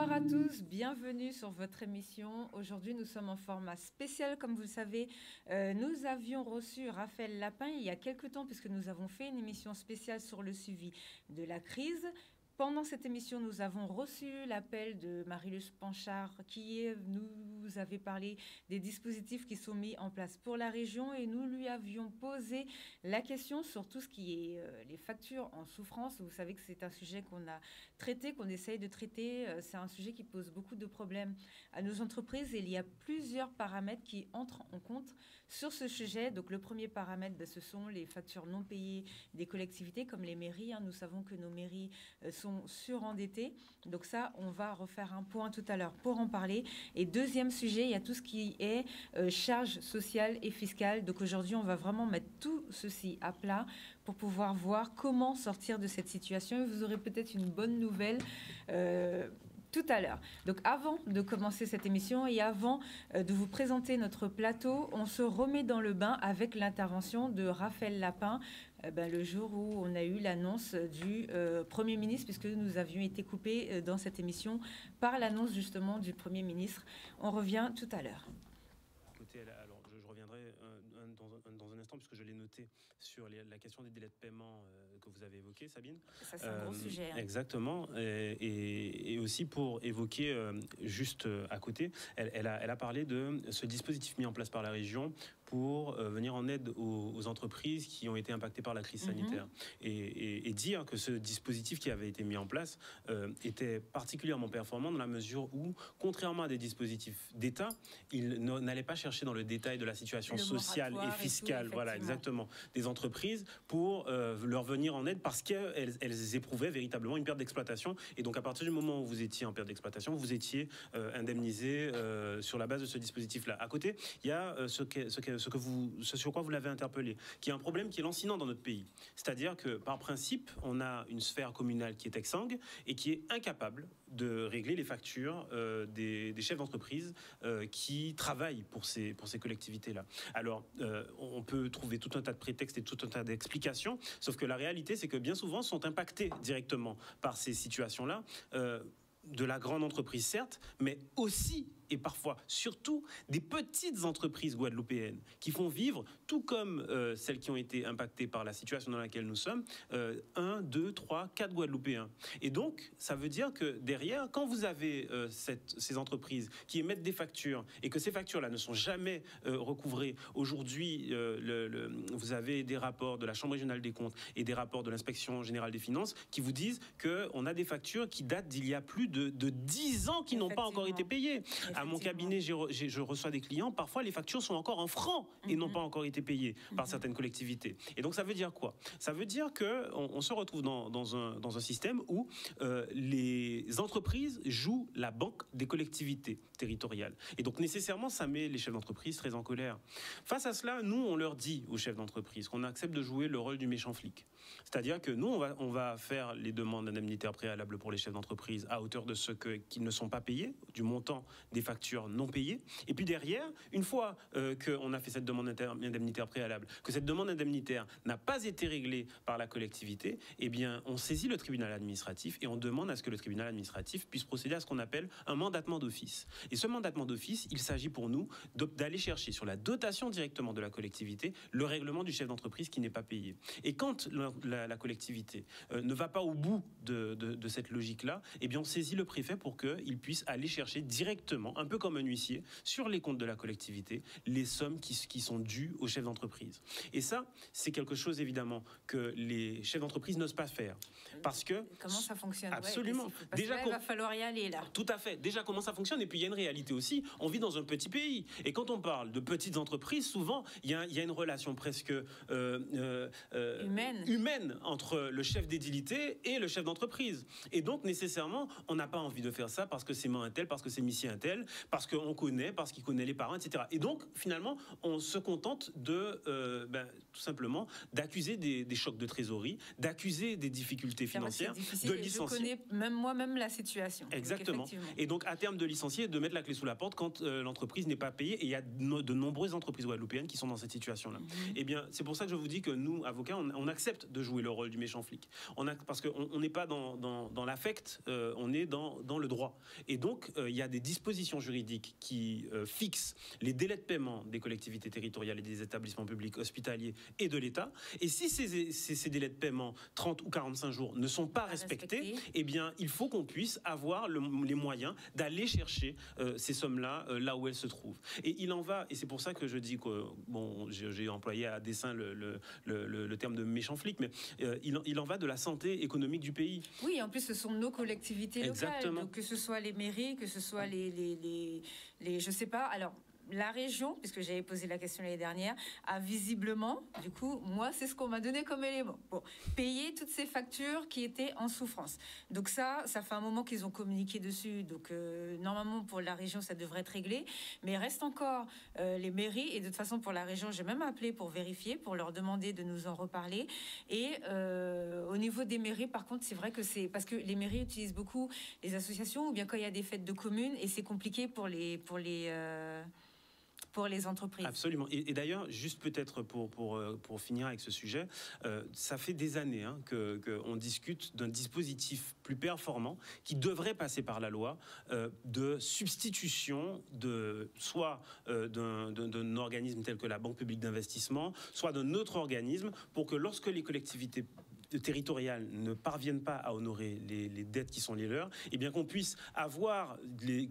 Bonsoir à tous, bienvenue sur votre émission. Aujourd'hui, nous sommes en format spécial, comme vous le savez. Nous avions reçu Raphaël Lapin il y a quelques temps, puisque nous avons fait une émission spéciale sur le suivi de la crise. Pendant cette émission, nous avons reçu l'appel de Marie-Luce Panchard qui nous avait parlé des dispositifs qui sont mis en place pour la région et nous lui avions posé la question sur tout ce qui est les factures en souffrance. Vous savez que c'est un sujet qu'on a traité, qu'on essaye de traiter. C'est un sujet qui pose beaucoup de problèmes à nos entreprises et il y a plusieurs paramètres qui entrent en compte sur ce sujet. Donc le premier paramètre, ce sont les factures non payées des collectivités comme les mairies. Nous savons que nos mairies sont surendettés. Donc ça, on va refaire un point tout à l'heure pour en parler. Et deuxième sujet, il y a tout ce qui est charges sociales et fiscales. Donc aujourd'hui, on va vraiment mettre tout ceci à plat pour pouvoir voir comment sortir de cette situation. Et vous aurez peut-être une bonne nouvelle tout à l'heure. Donc avant de commencer cette émission et avant de vous présenter notre plateau, on se remet dans le bain avec l'intervention de Raphaël Lapin le jour où on a eu l'annonce du Premier ministre, puisque nous avions été coupés dans cette émission par l'annonce justement du Premier ministre. On revient tout à l'heure. Alors, je reviendrai dans un instant, puisque je l'ai noté sur la question des délais de paiement que vous avez évoqué, Sabine. Ça, c'est un gros sujet. Exactement. Et aussi pour évoquer juste à côté, elle a parlé de ce dispositif mis en place par la région pour venir en aide aux entreprises qui ont été impactées par la crise sanitaire. Et dire que ce dispositif qui avait été mis en place était particulièrement performant dans la mesure où, contrairement à des dispositifs d'État, il n'allait pas chercher dans le détail de la situation sociale et fiscale, voilà, exactement, des entreprises pour leur venir en aide parce qu'elles éprouvaient véritablement une perte d'exploitation. Et donc, à partir du moment où vous étiez en perte d'exploitation, vous étiez indemnisé sur la base de ce dispositif-là. À côté, il y a ce sur quoi vous l'avez interpellé, qui est un problème qui est lancinant dans notre pays. C'est-à-dire que, par principe, on a une sphère communale qui est exsangue et qui est incapable de régler les factures des chefs d'entreprise qui travaillent pour ces collectivités-là. Alors, on peut trouver tout un tas de prétextes et tout un tas d'explications, sauf que la réalité, c'est que bien souvent, sont impactés directement par ces situations-là, de la grande entreprise, certes, mais aussi et parfois surtout des petites entreprises guadeloupéennes qui font vivre, tout comme celles qui ont été impactées par la situation dans laquelle nous sommes, 1, 2, 3, 4 Guadeloupéens. Et donc, ça veut dire que derrière, quand vous avez ces entreprises qui émettent des factures et que ces factures-là ne sont jamais recouvrées, aujourd'hui, vous avez des rapports de la Chambre régionale des comptes et des rapports de l'Inspection générale des finances qui vous disent qu'on a des factures qui datent d'il y a plus de 10 ans qui n'ont pas encore été payées. À mon cabinet, je reçois des clients, parfois les factures sont encore en francs et n'ont pas encore été payées par certaines collectivités. Et donc ça veut dire quoi? Ça veut dire qu'on se retrouve dans un système où les entreprises jouent la banque des collectivités territoriales. Et donc nécessairement, ça met les chefs d'entreprise très en colère. Face à cela, nous, on leur dit aux chefs d'entreprise qu'on accepte de jouer le rôle du méchant flic. C'est-à-dire que nous, on va faire les demandes indemnitaires préalables pour les chefs d'entreprise à hauteur de ce qu'ils ne sont pas payés, du montant des factures non payées. Et puis derrière, une fois qu'on a fait cette demande indemnitaire préalable, que cette demande indemnitaire n'a pas été réglée par la collectivité, eh bien, on saisit le tribunal administratif et on demande à ce que le tribunal administratif puisse procéder à ce qu'on appelle un mandatement d'office. Et ce mandatement d'office, il s'agit pour nous d'aller chercher sur la dotation directement de la collectivité le règlement du chef d'entreprise qui n'est pas payé. Et quand la collectivité ne va pas au bout de cette logique-là, eh bien, on saisit le préfet pour qu'il puisse aller chercher directement, un peu comme un huissier, sur les comptes de la collectivité, les sommes qui sont dues aux chefs d'entreprise. Et ça, c'est quelque chose, évidemment, que les chefs d'entreprise n'osent pas faire. Parce que... Comment ça fonctionne? Absolument. Déjà, il va falloir y aller, là. Tout à fait. Déjà, comment ça fonctionne? Et puis, il y a une réalité aussi. On vit dans un petit pays. Et quand on parle de petites entreprises, souvent, il y a une relation presque humaine entre le chef d'édilité et le chef d'entreprise. Et donc, nécessairement, on n'a pas envie de faire ça parce que c'est un tel, parce que c'est monsieur un tel, personnel, parce qu'on connaît, parce qu'il connaît les parents, etc. Et donc, finalement, on se contente de, tout simplement, d'accuser des chocs de trésorerie, d'accuser des difficultés financières, de licencier. Je connais moi-même la situation. Exactement. Et donc, à terme de licencier, de mettre la clé sous la porte quand l'entreprise n'est pas payée. Et il y a de nombreuses entreprises guadeloupéennes qui sont dans cette situation-là. Eh bien, c'est pour ça que je vous dis que nous, avocats, on accepte de jouer le rôle du méchant flic. Parce qu'on n'est pas dans l'affect, on est dans le droit. Et donc, il y a des dispositions juridiques qui fixent les délais de paiement des collectivités territoriales et des établissements publics hospitaliers et de l'État. Et si ces délais de paiement, 30 ou 45 jours, ne sont pas respectés, eh bien, il faut qu'on puisse avoir les moyens d'aller chercher ces sommes-là là où elles se trouvent. Et il en va, et c'est pour ça que je dis que, bon, j'ai employé à dessein le terme de méchant flic, mais il en va de la santé économique du pays. Oui, en plus, ce sont nos collectivités locales. Exactement. Donc, que ce soit les mairies, que ce soit les je sais pas, alors... La région, puisque j'avais posé la question l'année dernière, a visiblement, du coup, moi, c'est ce qu'on m'a donné comme élément. Bon, payer toutes ces factures qui étaient en souffrance. Donc ça fait un moment qu'ils ont communiqué dessus. Donc normalement, pour la région, ça devrait être réglé. Mais il reste encore les mairies. Et de toute façon, pour la région, j'ai même appelé pour vérifier, pour leur demander de nous en reparler. Et au niveau des mairies, par contre, c'est vrai que c'est... Parce que les mairies utilisent beaucoup les associations, ou bien quand il y a des fêtes de communes, et c'est compliqué pour les entreprises. Absolument. Et d'ailleurs, juste peut-être pour finir avec ce sujet, ça fait des années qu'on discute d'un dispositif plus performant qui devrait passer par la loi de substitution soit d'un organisme tel que la Banque publique d'investissement, soit d'un autre organisme, pour que lorsque les collectivités territoriales ne parviennent pas à honorer les dettes qui sont les leurs, et bien qu'on puisse avoir,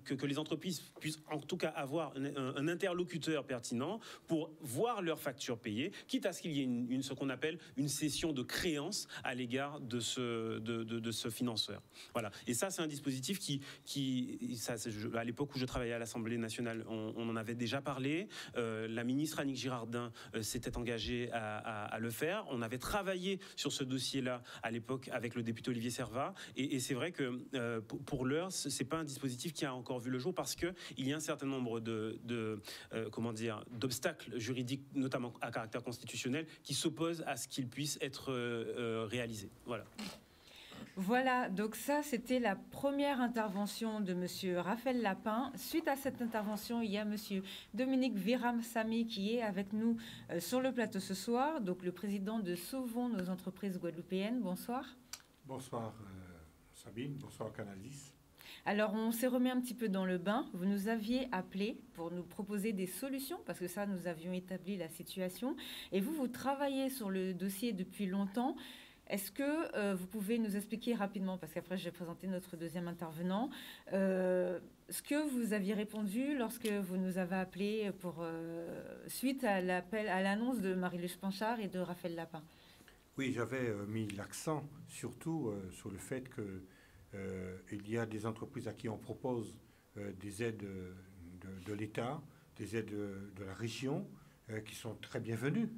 que les entreprises puissent en tout cas avoir un interlocuteur pertinent pour voir leurs factures payées, quitte à ce qu'il y ait ce qu'on appelle une cession de créance à l'égard de ce financeur. Voilà. Et ça, c'est un dispositif à l'époque où je travaillais à l'Assemblée nationale, on en avait déjà parlé. La ministre Annick Girardin s'était engagée à le faire. On avait travaillé sur ce dossier là à l'époque avec le député Olivier Servat, et c'est vrai que pour l'heure c'est pas un dispositif qui a encore vu le jour, parce que il y a un certain nombre d'obstacles juridiques, notamment à caractère constitutionnel, qui s'opposent à ce qu'il puisse être réalisé. Voilà, donc ça, c'était la première intervention de Monsieur Raphaël Lapin. Suite à cette intervention, il y a Monsieur Dominique Viram-Samy qui est avec nous sur le plateau ce soir, donc le président de Sauvons nos entreprises guadeloupéennes. Bonsoir. Bonsoir Sabine, bonsoir Canal 10. Alors, on s'est remis un petit peu dans le bain. Vous nous aviez appelé pour nous proposer des solutions, parce que ça, nous avions établi la situation. Et vous travaillez sur le dossier depuis longtemps. Est-ce que vous pouvez nous expliquer rapidement, parce qu'après je vais présenter notre deuxième intervenant, ce que vous aviez répondu lorsque vous nous avez appelé suite à l'annonce de Marie-Luce Panchard et de Raphaël Lapin? Oui, j'avais mis l'accent surtout sur le fait qu'il y a des entreprises à qui on propose des aides de l'État, des aides de la région, qui sont très bienvenues.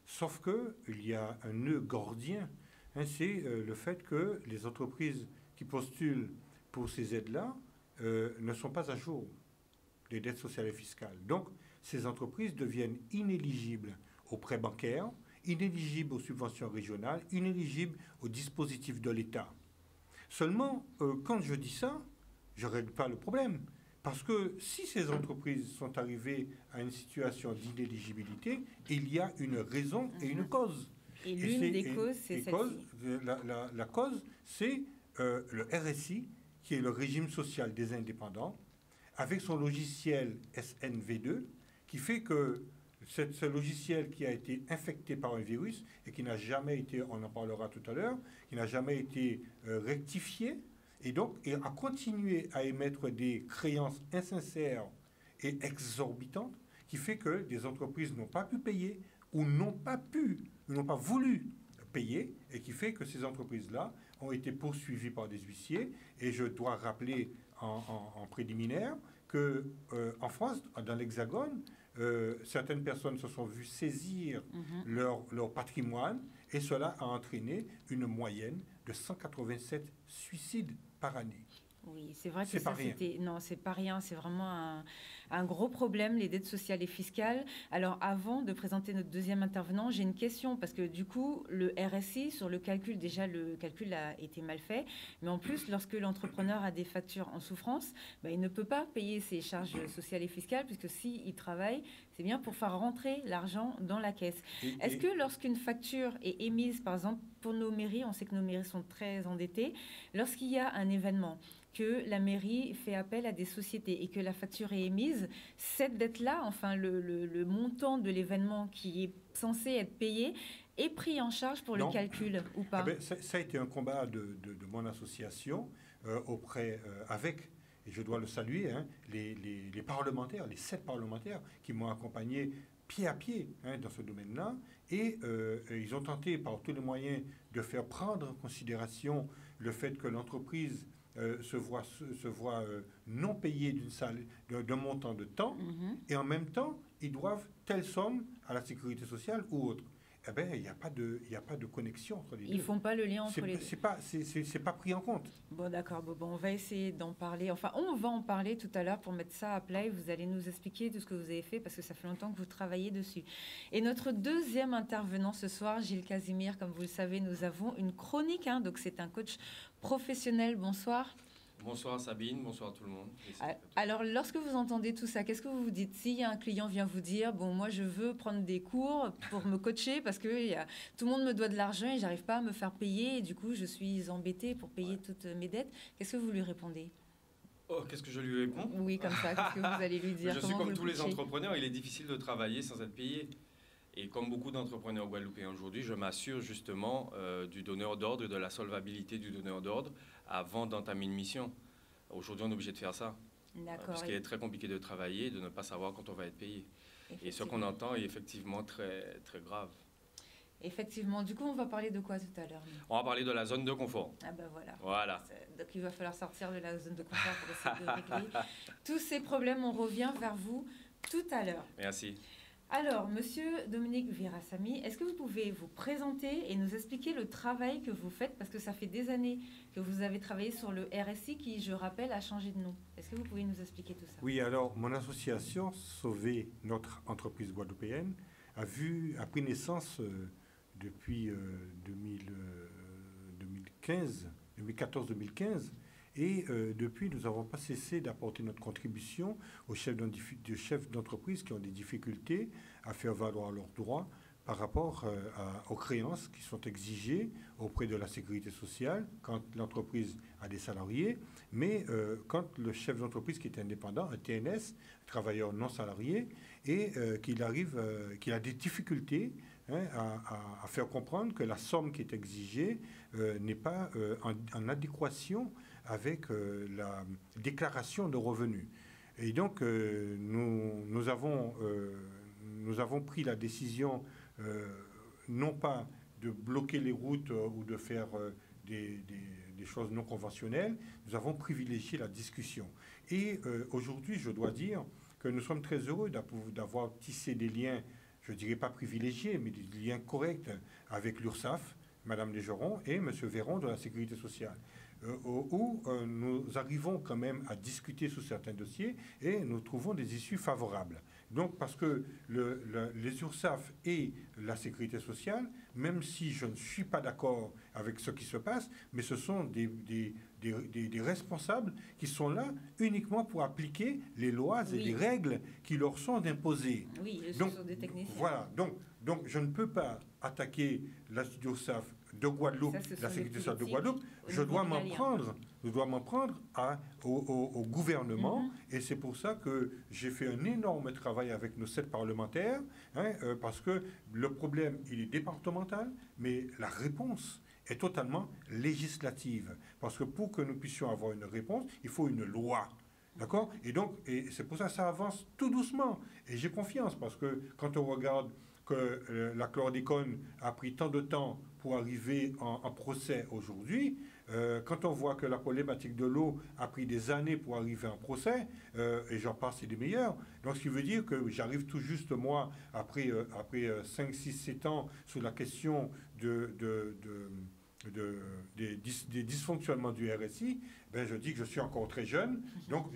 Sauf qu'il y a un nœud gordien. C'est le fait que les entreprises qui postulent pour ces aides-là ne sont pas à jour des dettes sociales et fiscales. Donc, ces entreprises deviennent inéligibles aux prêts bancaires, inéligibles aux subventions régionales, inéligibles aux dispositifs de l'État. Seulement, quand je dis ça, je ne règle pas le problème. Parce que si ces entreprises sont arrivées à une situation d'inéligibilité, il y a une raison et une cause. Et l'une des causes, c'est celle-ci. La cause, c'est le RSI, qui est le régime social des indépendants, avec son logiciel SNV2, qui fait que ce logiciel qui a été infecté par un virus et qui n'a jamais été, on en parlera tout à l'heure, qui n'a jamais été rectifié, et donc il a continué à émettre des créances insincères et exorbitantes, qui fait que des entreprises n'ont pas pu payer ou n'ont pas voulu payer, et qui fait que ces entreprises-là ont été poursuivies par des huissiers. Et je dois rappeler en préliminaire que en France, dans l'Hexagone, certaines personnes se sont vues saisir leur patrimoine, et cela a entraîné une moyenne de 187 suicides par année. Oui, c'est vrai que C'est pas ça, rien. c'était... Non, c'est pas rien, c'est vraiment un gros problème, les dettes sociales et fiscales. Alors, avant de présenter notre deuxième intervenant, j'ai une question, parce que du coup, le RSI, sur le calcul, déjà, le calcul a été mal fait, mais en plus, lorsque l'entrepreneur a des factures en souffrance, ben, il ne peut pas payer ses charges sociales et fiscales, puisque s'il travaille, c'est bien pour faire rentrer l'argent dans la caisse. Et, Est-ce et- que lorsqu'une facture est émise, par exemple, pour nos mairies, on sait que nos mairies sont très endettées, lorsqu'il y a un événement, que la mairie fait appel à des sociétés et que la facture est émise, cette dette-là, enfin le montant de l'événement qui est censé être payé, est pris en charge pour le non, calcul ou eh pas? ben, ça a été un combat de mon association avec, et je dois le saluer, hein, les parlementaires, les 7 parlementaires qui m'ont accompagné pied à pied, hein, dans ce domaine-là. Et ils ont tenté par tous les moyens de faire prendre en considération le fait que l'entreprise se voit non payée d'un montant de temps, Mhm. et en même temps, ils doivent telle somme à la sécurité sociale ou autre. Eh bien, il n'y a pas de connexion entre les Ils deux. font pas le lien entre les deux. C'est pas pris en compte. Bon, d'accord. Bon, on va essayer d'en parler. Enfin, on va en parler tout à l'heure pour mettre ça à plat et vous allez nous expliquer tout ce que vous avez fait parce que ça fait longtemps que vous travaillez dessus. Et notre deuxième intervenant ce soir, Gilles Casimir, comme vous le savez, nous avons une chronique. Hein, donc, c'est un coach professionnel. Bonsoir. Bonsoir Sabine, bonsoir tout le monde. Alors, lorsque vous entendez tout ça, qu'est-ce que vous vous dites? S'il y a un client vient vous dire, bon, moi, je veux prendre des cours pour me coacher parce que tout le monde me doit de l'argent et j'arrive pas à me faire payer et du coup, je suis embêtée pour payer toutes mes dettes. Qu'est-ce que vous lui répondez? Oh, qu'est-ce que je lui réponds? Oui, comme ça. Qu'est-ce que vous allez lui dire? Je suis Comment vous comme le tous les coachez? entrepreneurs, il est difficile de travailler sans être payé. Et comme beaucoup d'entrepreneurs guadeloupéens aujourd'hui, je m'assure justement du donneur d'ordre, de la solvabilité du donneur d'ordre avant d'entamer une mission. Aujourd'hui, on est obligé de faire ça. D'accord. Parce qu'il est très compliqué de travailler et de ne pas savoir quand on va être payé. Et ce qu'on Effectivement. entend est effectivement très, très grave. Effectivement. Du coup, on va parler de quoi tout à l'heure? On va parler de la zone de confort. Ah ben voilà. Voilà. Donc il va falloir sortir de la zone de confort pour essayer de régler tous ces problèmes. On revient vers vous tout à l'heure. Merci. Alors, Monsieur Dominique Virasamy, est-ce que vous pouvez vous présenter et nous expliquer le travail que vous faites? Parce que ça fait des années que vous avez travaillé sur le RSI qui, je rappelle, a changé de nom. Est-ce que vous pouvez nous expliquer tout ça? Oui, alors, mon association Sauver notre entreprise guadeloupéenne a pris naissance depuis 2014-2015. Et depuis, nous n'avons pas cessé d'apporter notre contribution aux chefs d'entreprise qui ont des difficultés à faire valoir leurs droits par rapport aux créances qui sont exigées auprès de la sécurité sociale quand l'entreprise a des salariés, mais quand le chef d'entreprise qui est indépendant, un TNS, travailleur non salarié, et qu'il a des difficultés, hein, à faire comprendre que la somme qui est exigée n'est pas en adéquation avec la déclaration de revenus. Et donc, nous avons pris la décision non pas de bloquer les routes ou de faire des choses non conventionnelles, nous avons privilégié la discussion. Et aujourd'hui, je dois dire que nous sommes très heureux d'avoir tissé des liens, je ne dirais pas privilégiés, mais des liens corrects avec l'URSSAF, Madame Desgerons et Monsieur Véron de la Sécurité sociale, où nous arrivons quand même à discuter sur certains dossiers et nous trouvons des issues favorables. Donc, parce que les URSSAF et la Sécurité sociale, même si je ne suis pas d'accord avec ce qui se passe, mais ce sont des responsables qui sont là uniquement pour appliquer les lois et les règles qui leur sont imposées. Oui, ce donc, sont des techniciens. Voilà, donc je ne peux pas attaquer la URSSAF de Guadeloupe, la sécurité sociale de Guadeloupe, je dois m'en prendre au gouvernement, et c'est pour ça que j'ai fait un énorme travail avec nos 7 parlementaires, hein, parce que le problème, il est départemental, mais la réponse est totalement législative, parce que pour que nous puissions avoir une réponse, il faut une loi. D'accord? Et c'est pour ça que ça avance tout doucement. Et j'ai confiance, parce que quand on regarde que la chlordécone a pris tant de temps pour arriver en procès aujourd'hui, quand on voit que la problématique de l'eau a pris des années pour arriver en procès, et j'en passe, c'est des meilleurs. Donc, ce qui veut dire que j'arrive tout juste, moi, après 5, 6, 7 ans, sur la question des dysfonctionnements du RSI, ben je dis que je suis encore très jeune, donc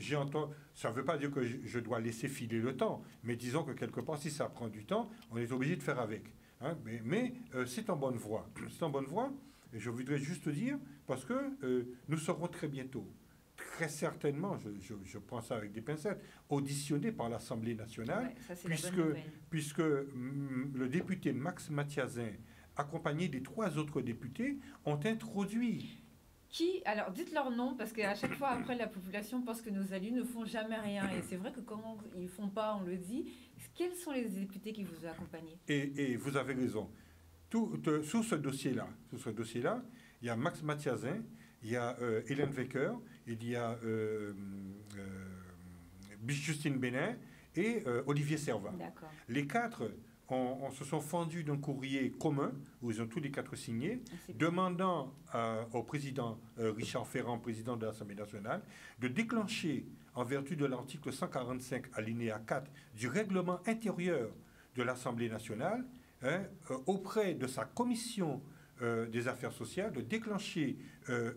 ça ne veut pas dire que je dois laisser filer le temps, mais disons que quelque part, si ça prend du temps, on est obligé de faire avec. Hein, mais c'est en bonne voie. C'est en bonne voie, et je voudrais juste dire, parce que nous serons très bientôt, très certainement, je prends ça avec des pincettes, auditionnés par l'Assemblée nationale, ouais, ça, puisque le député Max Mathiasin, accompagné des 3 autres députés, ont introduit. Qui, alors dites leur nom, parce qu'à chaque fois après la population pense que nos élus ne font jamais rien. Et c'est vrai que quand ils ne font pas, on le dit. Quels sont les députés qui vous ont accompagné? Et vous avez raison. Sous ce dossier-là, il y a Max Mathiasin, il y a Hélène Wecker, il y a Justine Bénin et Olivier Servat. D'accord. Les 4 se sont fendus d'un courrier commun, où ils ont tous les 4 signé, demandant au président Richard Ferrand, président de l'Assemblée nationale, de déclencher, en vertu de l'article 145, alinéa 4, du règlement intérieur de l'Assemblée nationale, auprès de sa commission des affaires sociales, de déclencher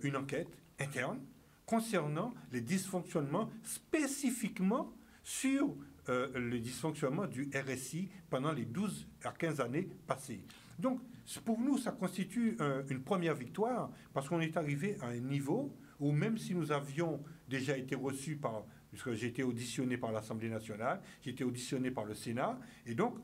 une enquête interne concernant les dysfonctionnements spécifiquement sur le dysfonctionnement du RSI pendant les 12 à 15 années passées. Donc, pour nous, ça constitue une première victoire, parce qu'on est arrivé à un niveau où, même si nous avions déjà été reçus puisque j'ai été auditionné par l'Assemblée nationale, j'ai été auditionné par le Sénat, et donc,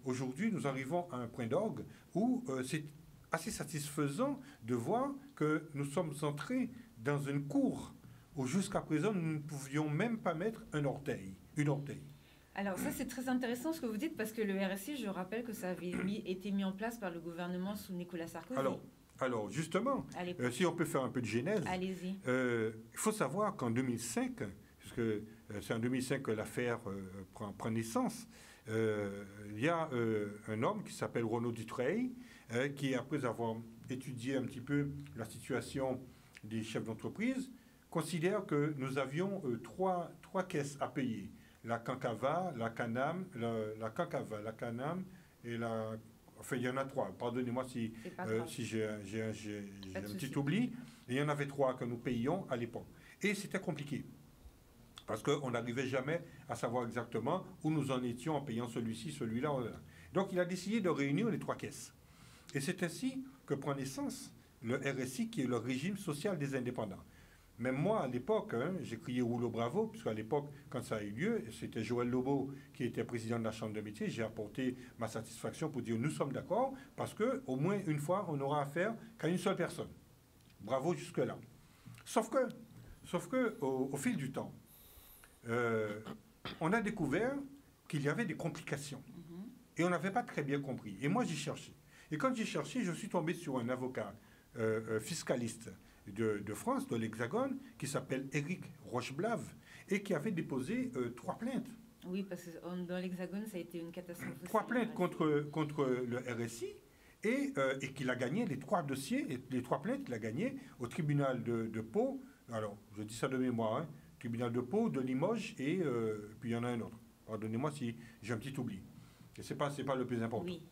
aujourd'hui, nous arrivons à un point d'orgue où c'est assez satisfaisant de voir que nous sommes entrés dans une cour où, jusqu'à présent, nous ne pouvions même pas mettre une orteil. Alors ça, c'est très intéressant ce que vous dites, parce que le RSI, je rappelle que ça avait été mis en place par le gouvernement sous Nicolas Sarkozy. Alors justement, si on peut faire un peu de genèse, allez-y. Il faut savoir qu'en 2005, puisque c'est en 2005 que l'affaire prend naissance, il y a un homme qui s'appelle Renaud Dutreil, qui, après avoir étudié un petit peu la situation des chefs d'entreprise, considère que nous avions trois caisses à payer. La Cancava, la Canam, la Canam et la... Enfin, il y en a 3. Pardonnez-moi si j'ai un petit oubli. Et il y en avait 3 que nous payions à l'époque. Et c'était compliqué. Parce qu'on n'arrivait jamais à savoir exactement où nous en étions en payant celui-ci, celui-là. Donc, il a décidé de réunir les 3 caisses. Et c'est ainsi que prend naissance le RSI, qui est le régime social des indépendants. Même moi, à l'époque, j'ai crié rouleau bravo, puisqu'à l'époque, quand ça a eu lieu, c'était Joël Lobo qui était président de la Chambre de métier. J'ai apporté ma satisfaction pour dire nous sommes d'accord, parce qu'au moins une fois, on n'aura affaire qu'à une seule personne. Bravo jusque-là. Sauf que au fil du temps, on a découvert qu'il y avait des complications. Et on n'avait pas très bien compris. Et moi, j'ai cherché. Et quand j'ai cherché, je suis tombé sur un avocat fiscaliste de France, de l'Hexagone, qui s'appelle Éric Rocheblave, et qui avait déposé 3 plaintes. Oui, parce que dans l'Hexagone, ça a été une catastrophe. 3 plaintes contre le RSI, et qu'il a gagné les 3 dossiers, et les 3 plaintes qu'il a gagnées au tribunal de Pau. Alors, je dis ça de mémoire, tribunal de Pau, de Limoges, et puis il y en a un autre. Pardonnez-moi si j'ai un petit oubli. Et c'est pas le plus important. Oui.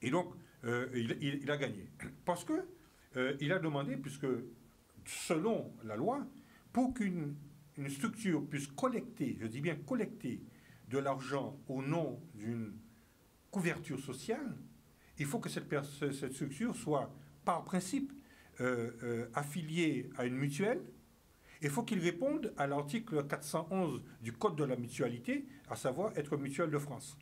Et donc, il a gagné. Parce que il a demandé, puisque selon la loi, pour qu'une structure puisse collecter, je dis bien collecter, de l'argent au nom d'une couverture sociale, il faut que cette structure soit, par principe, affiliée à une mutuelle. Il faut qu'il réponde à l'article 411 du Code de la mutualité, à savoir être mutuelle de France.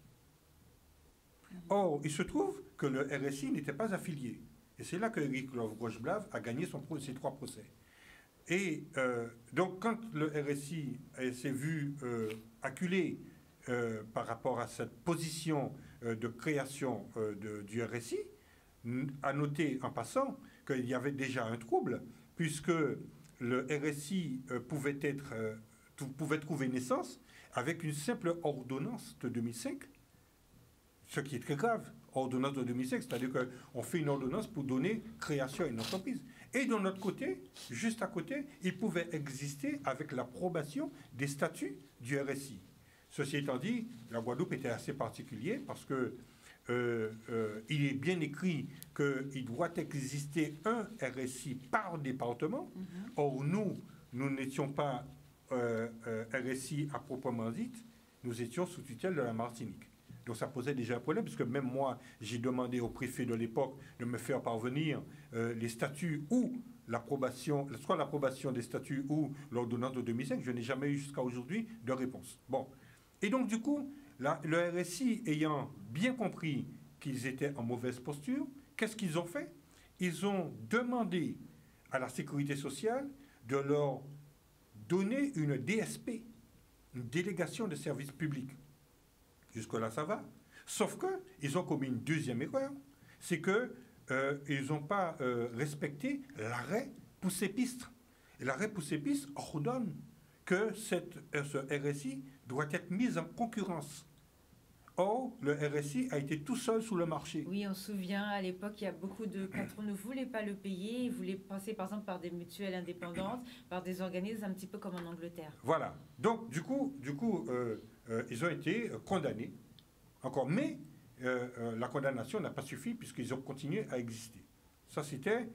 Or, il se trouve que le RSI n'était pas affilié. Et c'est là que Éric Rocheblave a gagné ses 3 procès. Et donc, quand le RSI s'est vu acculé par rapport à cette position de création du RSI, à noter en passant qu'il y avait déjà un trouble, puisque le RSI pouvait trouver naissance avec une simple ordonnance de 2005, ce qui est très grave. Ordonnance de 2005, c'est-à-dire qu'on fait une ordonnance pour donner création à une entreprise. Et de notre côté, juste à côté, il pouvait exister avec l'approbation des statuts du RSI. Ceci étant dit, la Guadeloupe était assez particulière parce que il est bien écrit qu'il doit exister un RSI par département. Or, nous n'étions pas RSI à proprement dit, nous étions sous tutelle de la Martinique. Donc ça posait déjà un problème, parce que même moi, j'ai demandé au préfet de l'époque de me faire parvenir les statuts ou soit l'approbation des statuts ou l'ordonnance de 2005. Je n'ai jamais eu jusqu'à aujourd'hui de réponse. Bon. Et donc du coup, le RSI ayant bien compris qu'ils étaient en mauvaise posture, qu'est-ce qu'ils ont fait? Ils ont demandé à la sécurité sociale de leur donner une DSP, une délégation de service public. Jusque-là, ça va. Sauf qu'ils ont commis une deuxième erreur, c'est qu'ils n'ont pas respecté l'arrêt Poussé-Pistre. Et l'arrêt Poussé-Pistre ordonne que ce RSI doit être mis en concurrence. Or, le RSI a été tout seul sous le marché. Oui, on se souvient, à l'époque, il y a beaucoup de patrons ne voulaient pas le payer. Ils voulaient passer, par exemple, par des mutuelles indépendantes, par des organismes un petit peu comme en Angleterre. Voilà. Donc, du coup, ils ont été condamnés. Encore. Mais la condamnation n'a pas suffi puisqu'ils ont continué à exister. Ça, c'était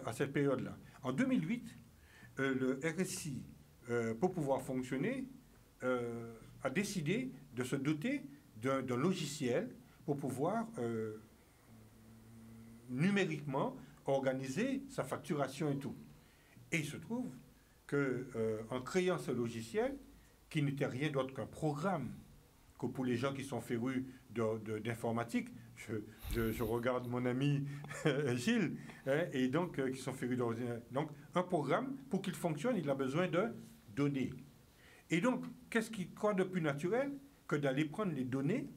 à cette période-là. En 2008, le RSI, pour pouvoir fonctionner, a décidé de se doter d'un logiciel pour pouvoir numériquement organiser sa facturation et tout. Et il se trouve qu'en créant ce logiciel, qui n'était rien d'autre qu'un programme, que pour les gens qui sont férus d'informatique, je regarde mon ami Gilles, et donc qui sont férus d'ordinateur. Donc un programme, pour qu'il fonctionne, il a besoin de données. Et donc, quoi de plus naturel que d'aller prendre les données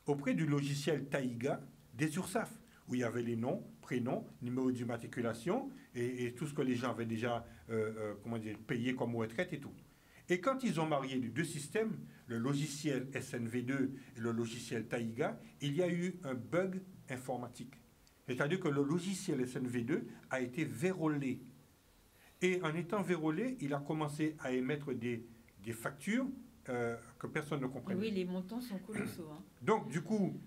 auprès du logiciel Taïga des URSSAF, où il y avait les noms, prénoms, numéro d'immatriculation et tout ce que les gens avaient déjà payé comme retraite et tout. Et quand ils ont marié les deux systèmes, le logiciel SNV2 et le logiciel Taïga, il y a eu un bug informatique. C'est-à-dire que le logiciel SNV2 a été vérolé. Et en étant vérolé, il a commencé à émettre des factures que personne ne comprenait. Oui, les montants sont colossaux. Hein. Donc, du coup,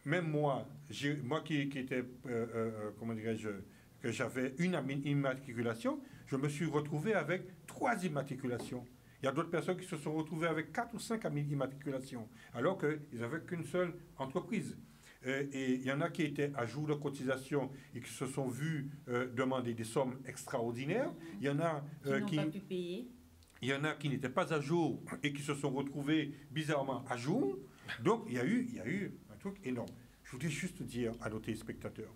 même moi qui était, que j'avais une immatriculation, je me suis retrouvé avec 3 immatriculations. Il y a d'autres personnes qui se sont retrouvées avec 4 ou 5 immatriculations, alors qu'ils n'avaient qu'une seule entreprise. Et il y en a qui étaient à jour de cotisation et qui se sont vus demander des sommes extraordinaires. Il y en a qui n'ont pas pu payer. Il y en a qui n'étaient pas à jour et qui se sont retrouvés bizarrement à jour. Donc, il y a eu un truc énorme. Je voudrais juste dire à nos téléspectateurs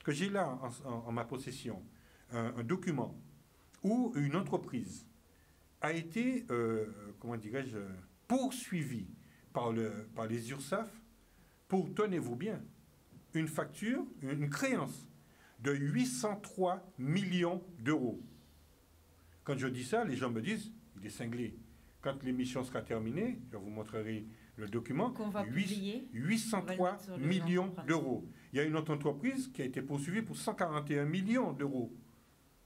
que j'ai là en ma possession un document où une entreprise a été, poursuivie par les URSSAF pour, tenez-vous bien, une facture, une créance de 803 millions d'euros. Quand je dis ça, les gens me disent, il est cinglé. Quand l'émission sera terminée, je vous montrerai le document, 803 millions d'euros. Il y a une autre entreprise qui a été poursuivie pour 141 millions d'euros.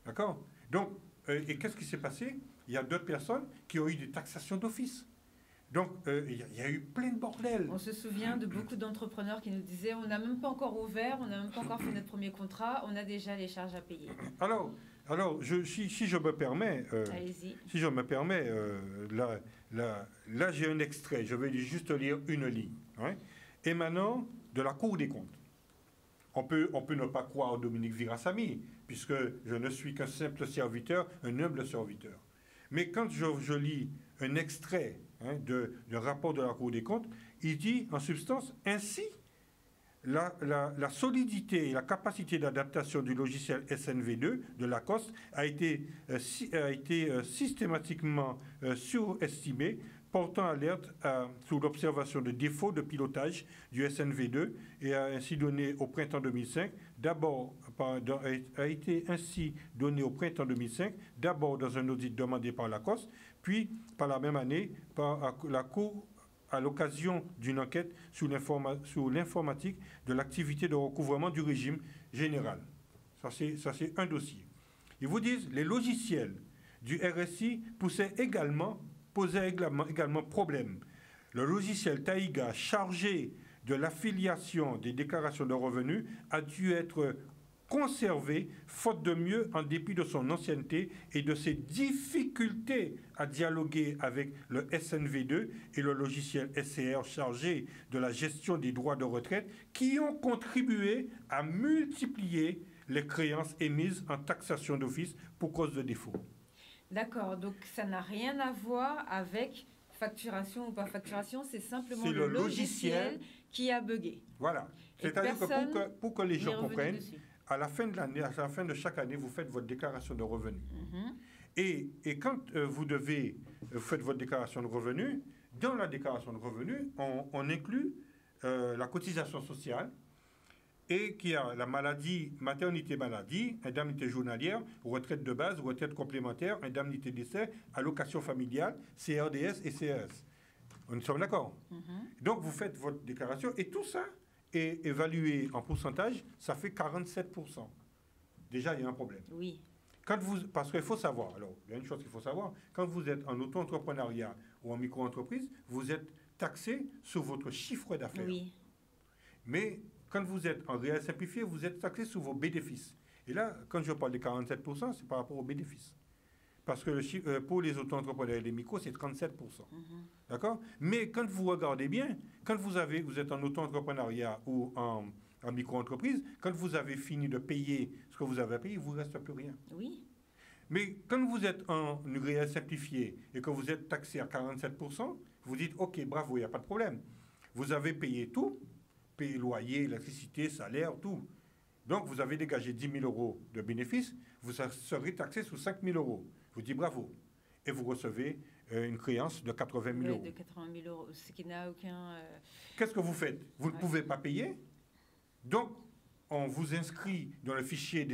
D'accord? Donc, et qu'est-ce qui s'est passé? Il y a d'autres personnes qui ont eu des taxations d'office. Donc, il y a eu plein de bordel. On se souvient de beaucoup d'entrepreneurs qui nous disaient on n'a même pas encore ouvert, on n'a même pas encore fait notre premier contrat, on a déjà les charges à payer. Alors si je me permets, là j'ai un extrait, je vais juste lire une ligne, émanant de la Cour des comptes. On peut ne pas croire Dominique Virassamy, puisque je ne suis qu'un simple serviteur, un humble serviteur. Mais quand je lis un extrait d'un rapport de la Cour des comptes, il dit en substance, ainsi, la solidité et la capacité d'adaptation du logiciel SNV2 de Lacoste a été systématiquement surestimée, portant alerte sur l'observation de défauts de pilotage du SNV2 et a ainsi donné au printemps 2005, d'abord dans un audit demandé par Lacoste, puis par la même année par la Cour à l'occasion d'une enquête sur l'informatique de l'activité de recouvrement du régime général. Ça, c'est un dossier. Ils vous disent les logiciels du RSI posaient également problème. Le logiciel Taïga, chargé de l'affiliation des déclarations de revenus a dû être conservé, faute de mieux, en dépit de son ancienneté et de ses difficultés à dialoguer avec le SNV2 et le logiciel SCR chargé de la gestion des droits de retraite, qui ont contribué à multiplier les créances émises en taxation d'office pour cause de défaut. D'accord, donc ça n'a rien à voir avec facturation ou pas facturation, c'est simplement C'est le logiciel qui a bugué. Voilà. C'est-à-dire que pour que les gens comprennent, dessus. à la fin de l'année, à la fin de chaque année, vous faites votre déclaration de revenus. Et quand vous faites votre déclaration de revenus, dans la déclaration de revenus, on inclut la cotisation sociale et qui a la maladie, maternité-maladie, indemnité journalière, retraite de base, retraite complémentaire, indemnité décès, allocation familiale, CRDS et CRS. Nous sommes d'accord. Donc, vous faites votre déclaration et tout ça est évalué en pourcentage, ça fait 47%. Déjà, il y a un problème. Oui. Parce qu'il faut savoir, alors, il y a une chose qu'il faut savoir, quand vous êtes en auto-entrepreneuriat ou en micro-entreprise, vous êtes taxé sur votre chiffre d'affaires. Oui. Mais quand vous êtes en réel simplifié, vous êtes taxé sur vos bénéfices. Et là, quand je parle de 47%, c'est par rapport aux bénéfices. Parce que pour les auto-entrepreneurs et les micros, c'est 37%. D'accord? Mais quand vous regardez bien, quand vous êtes en auto-entrepreneuriat ou en micro-entreprise, quand vous avez fini de payer ce que vous avez payé, il ne vous reste plus rien. Oui. Mais quand vous êtes en réel simplifié et que vous êtes taxé à 47%, vous dites, OK, bravo, il n'y a pas de problème. Vous avez payé tout, payé loyer, électricité, salaire, tout. Donc, vous avez dégagé 10 000 euros de bénéfices, vous serez taxé sur 5 000 euros. Je vous dis bravo. Et vous recevez une créance de 80 000 euros. De 80 000 euros, ce qui n'a aucun... Qu'est-ce que vous faites? Vous ne pouvez pas payer. Donc, on vous inscrit dans le fichier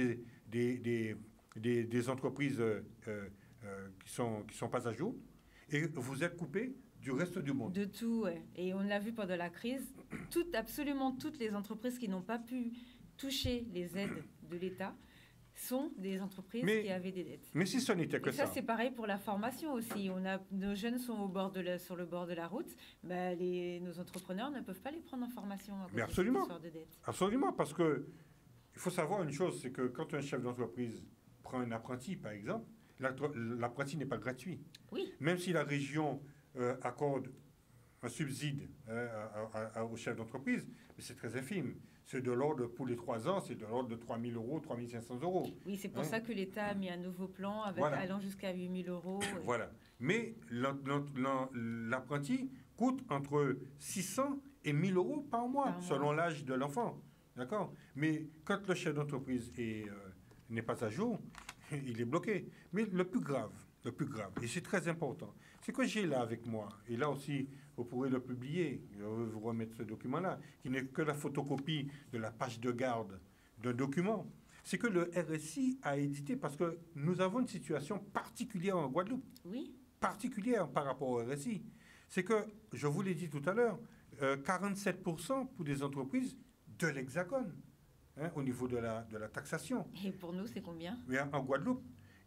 des entreprises qui sont pas à jour et vous êtes coupé du reste du monde. De tout, ouais. Et on l'a vu pendant la crise, absolument toutes les entreprises qui n'ont pas pu toucher les aides de l'État sont des entreprises qui avaient des dettes. Mais si ce n'était que ça. Ça, c'est pareil pour la formation aussi. Nos jeunes sont sur le bord de la route. Ben, nos entrepreneurs ne peuvent pas les prendre en formation à cause de cette histoire de dettes. Absolument, parce que il faut savoir une chose, c'est que quand un chef d'entreprise prend un apprenti, par exemple, l'apprenti n'est pas gratuit. Oui. Même si la région accorde un subside au chef d'entreprise, mais c'est très infime. C'est de l'ordre, pour les 3 ans, c'est de l'ordre de 3 000 euros, 3 500 euros. Oui, c'est pour ça que l'État a mis un nouveau plan allant jusqu'à 8 000 euros. Voilà. Mais l'apprenti coûte entre 600 et 1 000 euros par mois, selon l'âge de l'enfant. D'accord? Mais quand le chef d'entreprise n'est pas à jour, il est bloqué. Mais le plus grave, et c'est très important, c'est que j'ai là avec moi, et là aussi, vous pourrez le publier, je vais vous remettre ce document-là, qui n'est que la photocopie de la page de garde d'un document. C'est que le RSI a édité, parce que nous avons une situation particulière en Guadeloupe. Oui. Particulière par rapport au RSI. C'est que, je vous l'ai dit tout à l'heure, 47% pour des entreprises de l'Hexagone, au niveau de la taxation. Et pour nous, c'est combien? En Guadeloupe,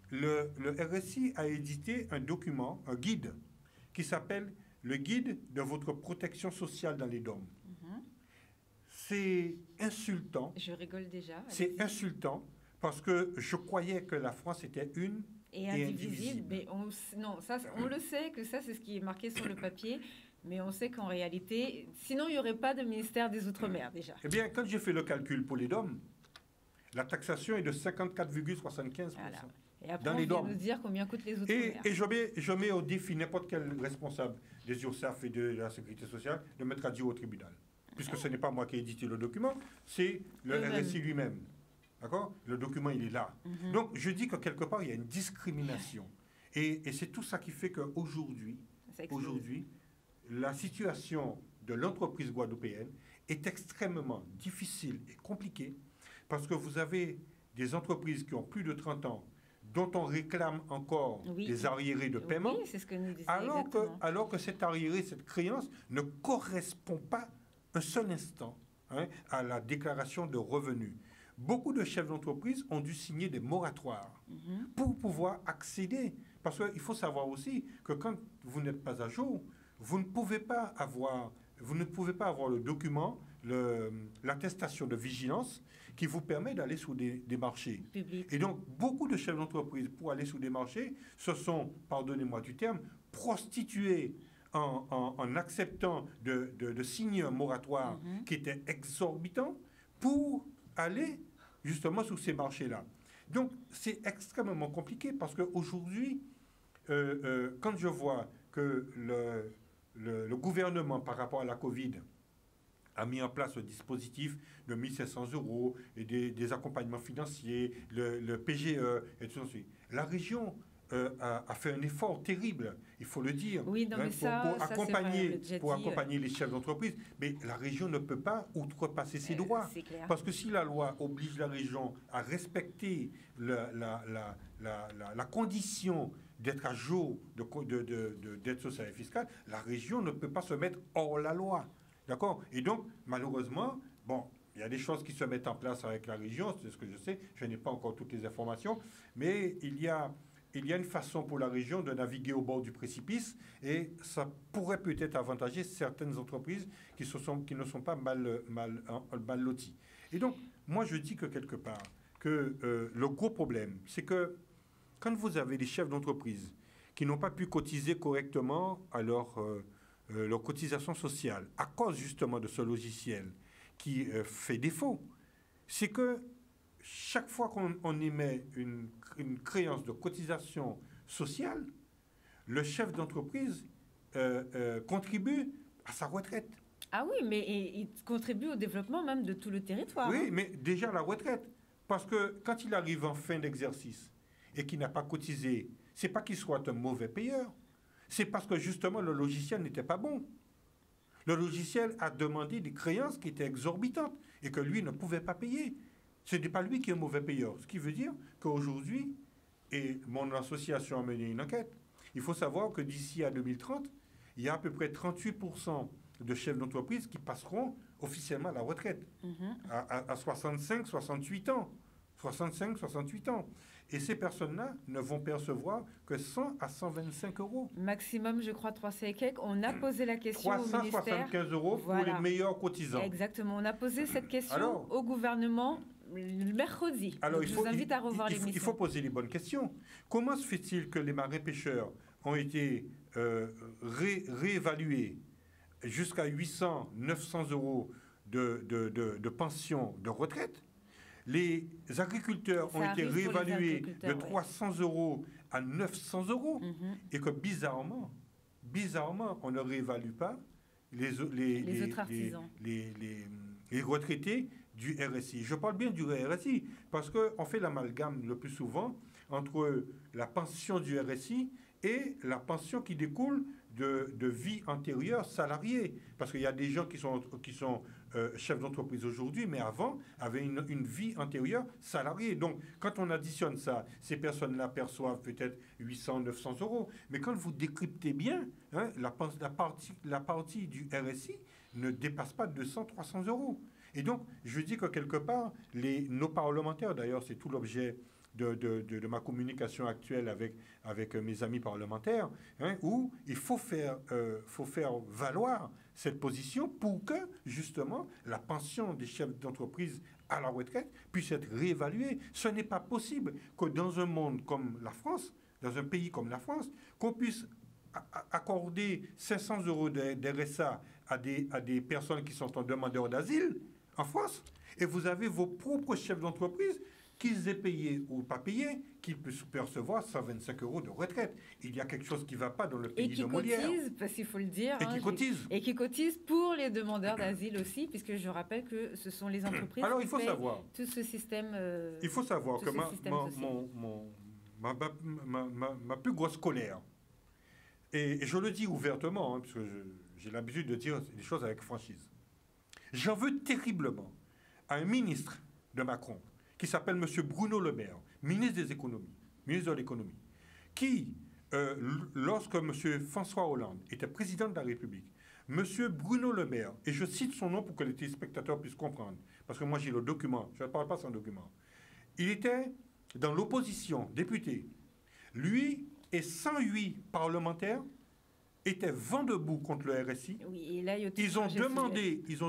le RSI a édité un document, un guide, qui s'appelle le guide de votre protection sociale dans les DOM. C'est insultant. Je rigole déjà. C'est insultant parce que je croyais que la France était une et indivisible. Mais on le sait que ça, c'est ce qui est marqué sur le papier. Mais on sait qu'en réalité, sinon il n'y aurait pas de ministère des Outre-mer déjà. Eh bien, quand j'ai fait le calcul pour les DOM, la taxation est de 54,75%. Voilà. Et après, on vient nous dire combien coûtent les Outre-mer. Et je mets au défi n'importe quel responsable des URSSAF et de la Sécurité sociale de mettre à dire au tribunal. Puisque ce n'est pas moi qui ai édité le document, c'est le RSI lui-même. D'accord? Le document, il est là. Donc, je dis que quelque part, il y a une discrimination. Et c'est tout ça qui fait qu'aujourd'hui, la situation de l'entreprise guadeloupéenne est extrêmement difficile et compliquée parce que vous avez des entreprises qui ont plus de 30 ans dont on réclame encore des arriérés de paiement, c'est ce que nous disions alors que cet arriéré, cette créance ne correspond pas un seul instant à la déclaration de revenus. Beaucoup de chefs d'entreprise ont dû signer des moratoires pour pouvoir accéder. Parce qu'il faut savoir aussi que quand vous n'êtes pas à jour, vous ne pouvez pas avoir vous ne pouvez pas avoir le document, l'attestation de vigilance qui vous permet d'aller sur des marchés. Public. Et donc, beaucoup de chefs d'entreprise, pour aller sur des marchés, se sont, pardonnez-moi du terme, prostitués en acceptant de signer un moratoire qui était exorbitant pour aller justement sur ces marchés-là. Donc, c'est extrêmement compliqué parce qu'aujourd'hui, quand je vois que le gouvernement, par rapport à la Covid, a mis en place le dispositif de 1 500 € et des accompagnements financiers, le PGE et tout ça. La région a fait un effort terrible, il faut le dire, oui, non, mais pour accompagner vrai, les chefs d'entreprise. Mais la région ne peut pas outrepasser ses droits. C'est clair. Parce que si la loi oblige la région à respecter la condition d'être à jour d'aide sociale et fiscale, la région ne peut pas se mettre hors la loi. D'accord? Et donc, malheureusement, bon, il y a des choses qui se mettent en place avec la région, c'est ce que je sais, je n'ai pas encore toutes les informations, mais il y a une façon pour la région de naviguer au bord du précipice et ça pourrait peut-être avantager certaines entreprises qui ne sont pas mal loties. Et donc, moi, je dis que quelque part, que le gros problème, c'est que quand vous avez des chefs d'entreprise qui n'ont pas pu cotiser correctement à leur cotisation sociale à cause justement de ce logiciel qui fait défaut, c'est que chaque fois qu'on émet une créance de cotisation sociale, le chef d'entreprise contribue à sa retraite. Ah oui, mais il contribue au développement même de tout le territoire. Oui, mais déjà la retraite. Parce que quand il arrive en fin d'exercice et qu'il n'a pas cotisé, c'est pas qu'il soit un mauvais payeur. C'est parce que justement le logiciel n'était pas bon. Le logiciel a demandé des créances qui étaient exorbitantes et que lui ne pouvait pas payer. Ce n'est pas lui qui est un mauvais payeur. Ce qui veut dire qu'aujourd'hui, et mon association a mené une enquête, il faut savoir que d'ici à 2030, il y a à peu près 38% de chefs d'entreprise qui passeront officiellement à la retraite à 65, 68 ans. 65, 68 ans. Et ces personnes-là ne vont percevoir que 100 à 125 €. Maximum, je crois, 300 et quelques. On a posé la question au ministère. 375 € pour les meilleurs cotisants. Exactement. On a posé cette question au gouvernement le mercredi. Alors, je vous invite à revoir l'émission. Il faut poser les bonnes questions. Comment se fait-il que les marins-pêcheurs ont été réévalués jusqu'à 800, 900 € de pension de retraite? Les agriculteurs ont été réévalués de 300 € à 900 € et que bizarrement, on ne réévalue pas les autres artisans. Les retraités du RSI. Je parle bien du RSI parce qu'on fait l'amalgame le plus souvent entre la pension du RSI et la pension qui découle de vie antérieure salariée. Parce qu'il y a des gens qui sont chefs d'entreprise aujourd'hui, mais avant, avaient une vie antérieure salariée. Donc, quand on additionne ça, ces personnes-là perçoivent peut-être 800, 900 €. Mais quand vous décryptez bien, hein, la partie du RSI ne dépasse pas 200, 300 €. Et donc, je dis que quelque part, nos parlementaires, d'ailleurs, c'est tout l'objet de ma communication actuelle avec mes amis parlementaires, hein, où il faut faire valoir cette position pour que, justement, la pension des chefs d'entreprise à la retraite puisse être réévaluée. Ce n'est pas possible que dans un monde comme la France, dans un pays comme la France, qu'on puisse accorder 500 € d'RSA à des personnes qui sont en demandeur d'asile en France, et vous avez vos propres chefs d'entreprise qu'ils aient payé ou pas payé, qu'ils puissent percevoir 125 € de retraite. Il y a quelque chose qui ne va pas dans le pays de Molière. Et qui cotisent, parce qu'il faut le dire. Et qui cotisent. Et qui cotisent pour les demandeurs d'asile aussi, puisque je rappelle que ce sont les entreprises qui paient tout ce système. Il faut savoir que ma plus grosse colère, et je le dis ouvertement, hein, parce que j'ai l'habitude de dire les choses avec franchise, j'en veux terriblement à un ministre de Macron, qui s'appelle M. Bruno Le Maire, ministre des Économies, ministre de l'Économie, qui, lorsque M. François Hollande était président de la République, M. Bruno Le Maire, et je cite son nom pour que les téléspectateurs puissent comprendre, parce que moi j'ai le document, je ne parle pas sans document, il était dans l'opposition, député, lui et 108 parlementaires étaient vent debout contre le RSI. Oui, et là, Ils ont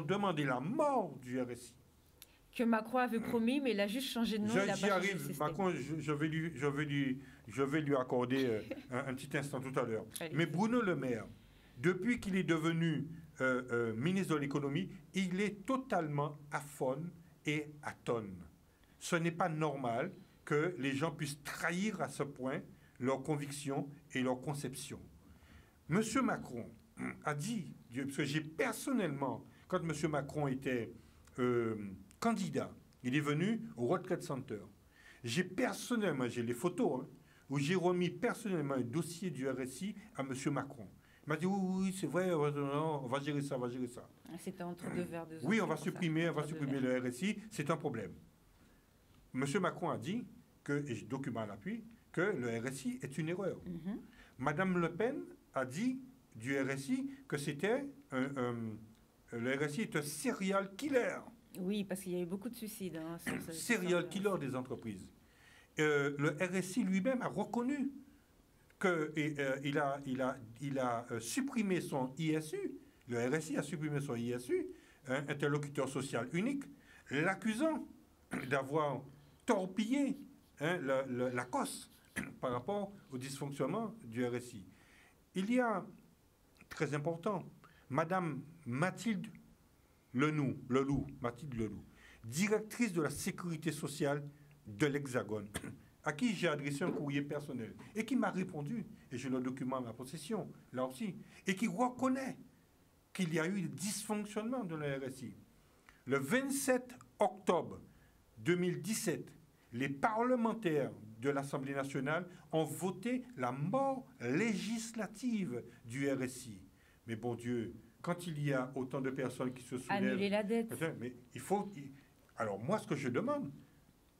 demandé la mort du RSI. Que Macron avait promis, mais il a juste changé de nom. J'y arrive. Macron, je vais lui accorder un petit instant tout à l'heure. Mais Bruno Le Maire, depuis qu'il est devenu ministre de l'économie, il est totalement aphone et atone. Ce n'est pas normal que les gens puissent trahir à ce point leurs convictions et leurs conceptions. Monsieur Macron a dit, parce que j'ai personnellement, quand monsieur Macron était candidat, il est venu au World Trade Center. J'ai les photos, hein, où j'ai remis personnellement un dossier du RSI à monsieur Macron. Il m'a dit, oui, c'est vrai, on va gérer ça, C'était entre deux verres de oui, on va supprimer le RSI, c'est un problème. Monsieur Macron a dit, et je documente à l'appui, que le RSI est une erreur. Madame Le Pen a dit du RSI que c'était le RSI est un serial killer. Oui, parce qu'il y a eu beaucoup de suicides. Hein, serial killer des entreprises. Le RSI lui-même a reconnu qu'il a supprimé son ISU. Le RSI a supprimé son ISU, interlocuteur social unique, l'accusant d'avoir torpillé la COS par rapport au dysfonctionnement du RSI. Il y a, très important, Madame Mathilde Leloup, directrice de la sécurité sociale de l'Hexagone, à qui j'ai adressé un courrier personnel et qui m'a répondu, et j'ai le document à ma possession, là aussi, et qui reconnaît qu'il y a eu dysfonctionnement de la RSI. Le 27 octobre 2017, les parlementaires de l'Assemblée nationale ont voté la mort législative du RSI. Mais bon Dieu, quand il y a autant de personnes qui se soulèvent... Annuler la dette. Mais il faut... Alors moi, ce que je demande,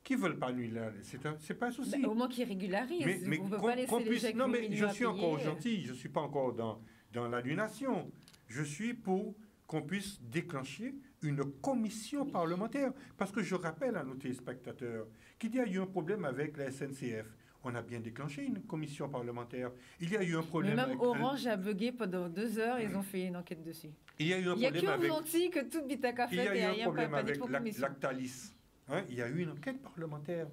qui ne veulent pas annuler la dette, c'est pas un souci. Au moins qu'ils régularisent. Mais on ne peut pas laisser les gens non, mais je suis encore payer. gentil, je ne suis pas encore dans l'annulation. Je suis pour qu'on puisse déclencher une commission parlementaire. Parce que je rappelle à nos téléspectateurs qu'il y a eu un problème avec la SNCF. On a bien déclenché une commission parlementaire. Il y a eu un problème avec... Orange a bugué pendant 2 heures, ils ont fait une enquête dessus. Il y a eu un problème avec... gentil que toute bitac a fait. Il y a eu un problème avec Lactalis. Hein, il y a eu une enquête parlementaire.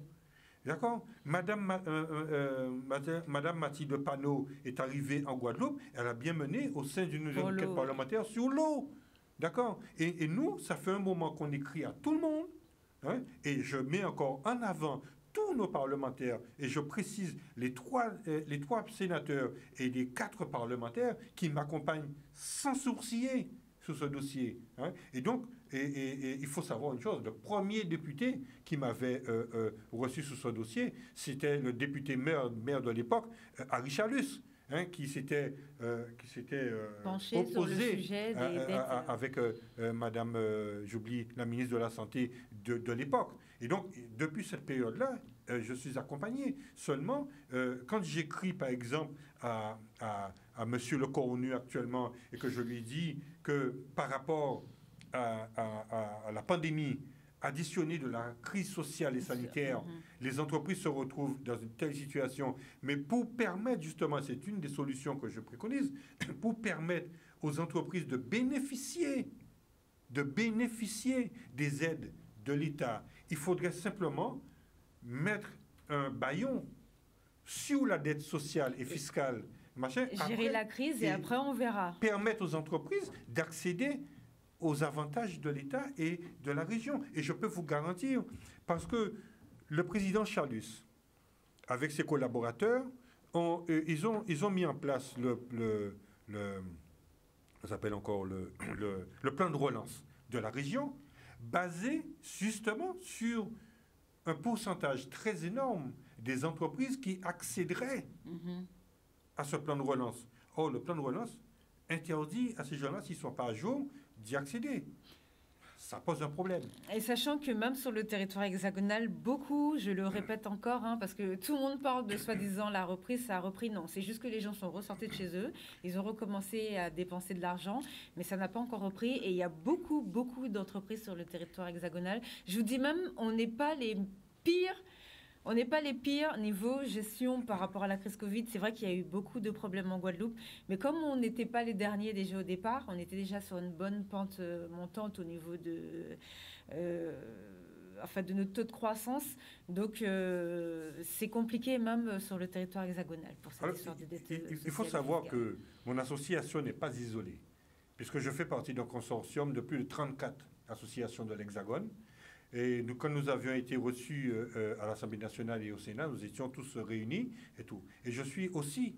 D'accord? Madame Mathilde Panot est arrivée en Guadeloupe. Elle a bien mené au sein d'une enquête parlementaire sur l'eau. D'accord? Et nous, ça fait un moment qu'on écrit à tout le monde. Hein, et je mets encore en avant tous nos parlementaires, et je précise les trois sénateurs et les 4 parlementaires qui m'accompagnent sans sourciller sur ce dossier. Hein. Et donc, il faut savoir une chose, le premier député qui m'avait reçu sur ce dossier, c'était le député maire de l'époque, Harry Chalus, hein, qui s'était opposé avec Madame, j'oublie, la ministre de la Santé de l'époque. Et donc, depuis cette période-là, je suis accompagné. Seulement, quand j'écris, par exemple, à Monsieur le Coronu actuellement, et que je lui dis que par rapport à la pandémie, additionnée de la crise sociale et sanitaire, les entreprises se retrouvent dans une telle situation. Mais pour permettre, justement, c'est une des solutions que je préconise, pour permettre aux entreprises de bénéficier des aides de l'État, il faudrait simplement mettre un bâillon sur la dette sociale et fiscale, gérer la crise et après on verra. Permettre aux entreprises d'accéder aux avantages de l'État et de la région. Et je peux vous garantir, parce que le président Chalus, avec ses collaborateurs, ils ont mis en place ça s'appelle encore le plan de relance de la région, basé justement sur un pourcentage très énorme des entreprises qui accéderaient à ce plan de relance. Or, le plan de relance interdit à ces gens-là, s'ils ne sont pas à jour, d'y accéder. Ça pose un problème. Et sachant que même sur le territoire hexagonal, beaucoup, je le répète encore, hein, parce que tout le monde parle de soi-disant la reprise, ça a repris. Non, c'est juste que les gens sont ressortis de chez eux, ils ont recommencé à dépenser de l'argent, mais ça n'a pas encore repris. Et il y a beaucoup, beaucoup d'entreprises sur le territoire hexagonal. Je vous dis même, on n'est pas les pires On n'est pas les pires niveau gestion par rapport à la crise Covid. C'est vrai qu'il y a eu beaucoup de problèmes en Guadeloupe, mais comme on n'était pas les derniers déjà au départ, on était déjà sur une bonne pente montante au niveau de notre taux de croissance. Donc, c'est compliqué même sur le territoire hexagonal pour cette histoire de dette sociale. Il faut savoir que mon association n'est pas isolée, puisque je fais partie d'un consortium de plus de 34 associations de l'Hexagone. Et quand nous avions été reçus à l'Assemblée nationale et au Sénat, nous étions tous réunis et tout. Et je suis aussi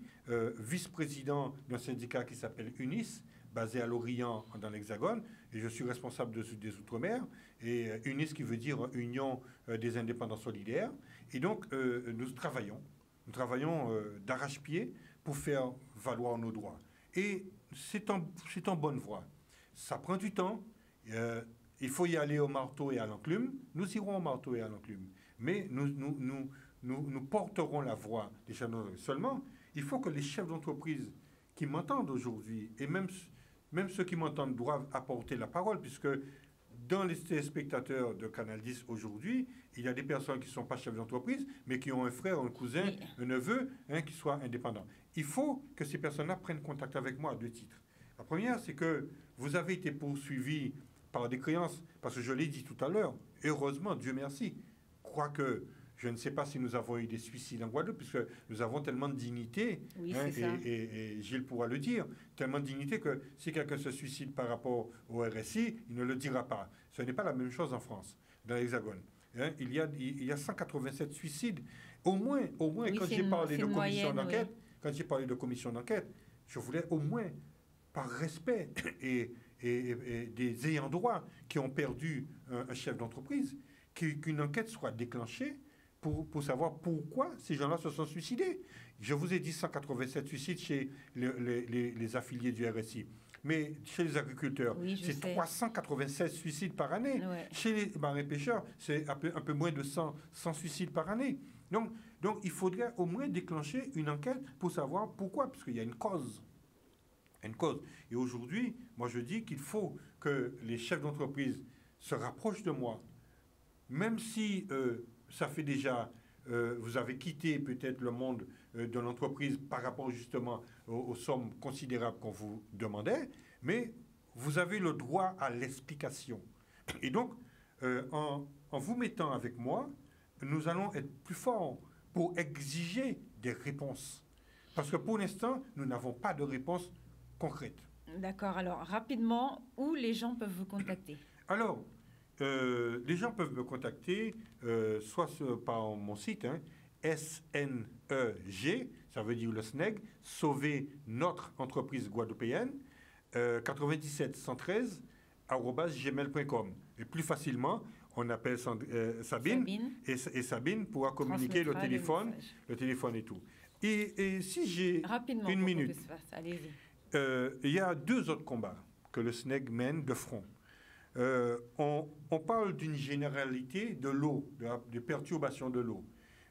vice-président d'un syndicat qui s'appelle UNIS, basé à Lorient dans l'Hexagone, et je suis responsable des Outre-mer, et UNIS qui veut dire Union des indépendants solidaires. Et donc, nous travaillons d'arrache-pied pour faire valoir nos droits. Et c'est en bonne voie. Ça prend du temps. Il faut y aller au marteau et à l'enclume. Nous irons au marteau et à l'enclume. Mais nous porterons la voix des chefs d'entreprise. Seulement, il faut que les chefs d'entreprise qui m'entendent aujourd'hui, et même ceux qui m'entendent doivent apporter la parole, puisque dans les téléspectateurs de Canal 10 aujourd'hui, il y a des personnes qui ne sont pas chefs d'entreprise, mais qui ont un frère, un cousin, oui, un neveu, qui soit indépendant. Il faut que ces personnes-là prennent contact avec moi à 2 titres. La première, c'est que vous avez été poursuivis par des créances, parce que je l'ai dit tout à l'heure, heureusement, Dieu merci, quoique je ne sais pas si nous avons eu des suicides en Guadeloupe, puisque nous avons tellement de dignité, oui, et Gilles pourra le dire, tellement de dignité que si quelqu'un se suicide par rapport au RSI, il ne le dira pas. Ce n'est pas la même chose en France, dans l'Hexagone. Il y a 187 suicides. Au moins oui, quand j'ai parlé de commission d'enquête, quand j'ai parlé de commission d'enquête, je voulais au moins, par respect et des ayants droit qui ont perdu un chef d'entreprise, qu'une enquête soit déclenchée pour savoir pourquoi ces gens-là se sont suicidés. Je vous ai dit 187 suicides chez les affiliés du RSI. Mais chez les agriculteurs, oui, c'est 396 suicides par année. Ouais. Chez les marins-pêcheurs, c'est un peu moins de 100 suicides par année. Donc, il faudrait au moins déclencher une enquête pour savoir pourquoi, parce qu'il y a une cause. Et aujourd'hui, moi je dis qu'il faut que les chefs d'entreprise se rapprochent de moi, même si ça fait déjà, vous avez quitté peut-être le monde de l'entreprise par rapport justement aux sommes considérables qu'on vous demandait, mais vous avez le droit à l'explication. Et donc, en vous mettant avec moi, nous allons être plus forts pour exiger des réponses. Parce que pour l'instant, nous n'avons pas de réponse concrète. D'accord. Alors, rapidement, où les gens peuvent vous contacter? Alors, les gens peuvent me contacter soit par mon site, SNEG, ça veut dire le SNEG, Sauver notre entreprise guadeloupéenne, 97 113 @gmail.com. Et plus facilement, on appelle Sabine. Et Sabine pourra communiquer le téléphone et tout. Et si j'ai une minute, allez-y. Il y a 2 autres combats que le SNEG mène de front. On parle d'une généralité de l'eau, de perturbation de l'eau.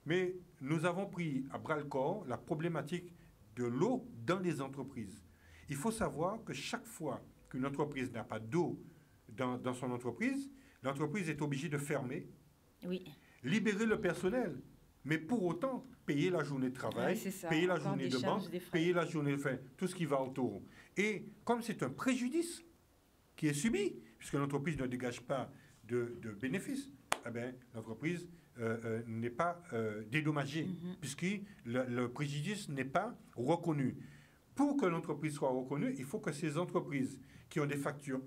Mais nous avons pris à bras-le-corps la problématique de l'eau dans les entreprises. Il faut savoir que chaque fois qu'une entreprise n'a pas d'eau dans son entreprise, l'entreprise est obligée de fermer, oui, libérer le personnel, mais pour autant payer la journée de travail, payer la journée de banque, payer la journée de fin, tout ce qui va autour. Et comme c'est un préjudice qui est subi, puisque l'entreprise ne dégage pas de bénéfices, eh bien, l'entreprise n'est pas dédommagée, puisque le préjudice n'est pas reconnu. Pour que l'entreprise soit reconnue, il faut que ces entreprises qui ont des factures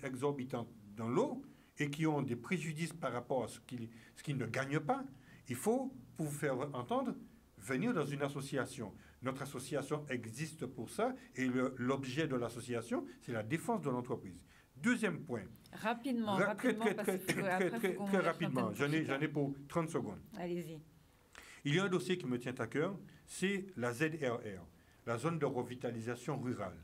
exorbitantes dans l'eau et qui ont des préjudices par rapport à ce qu'ils ne gagnent pas, il faut, pour vous faire entendre, venir dans une association. Notre association existe pour ça et l'objet de l'association, c'est la défense de l'entreprise. Deuxième point. Rapidement. Très rapidement. J'en ai pour 30 secondes. Allez-y. Il y a un dossier qui me tient à cœur, c'est la ZRR, la zone de revitalisation rurale.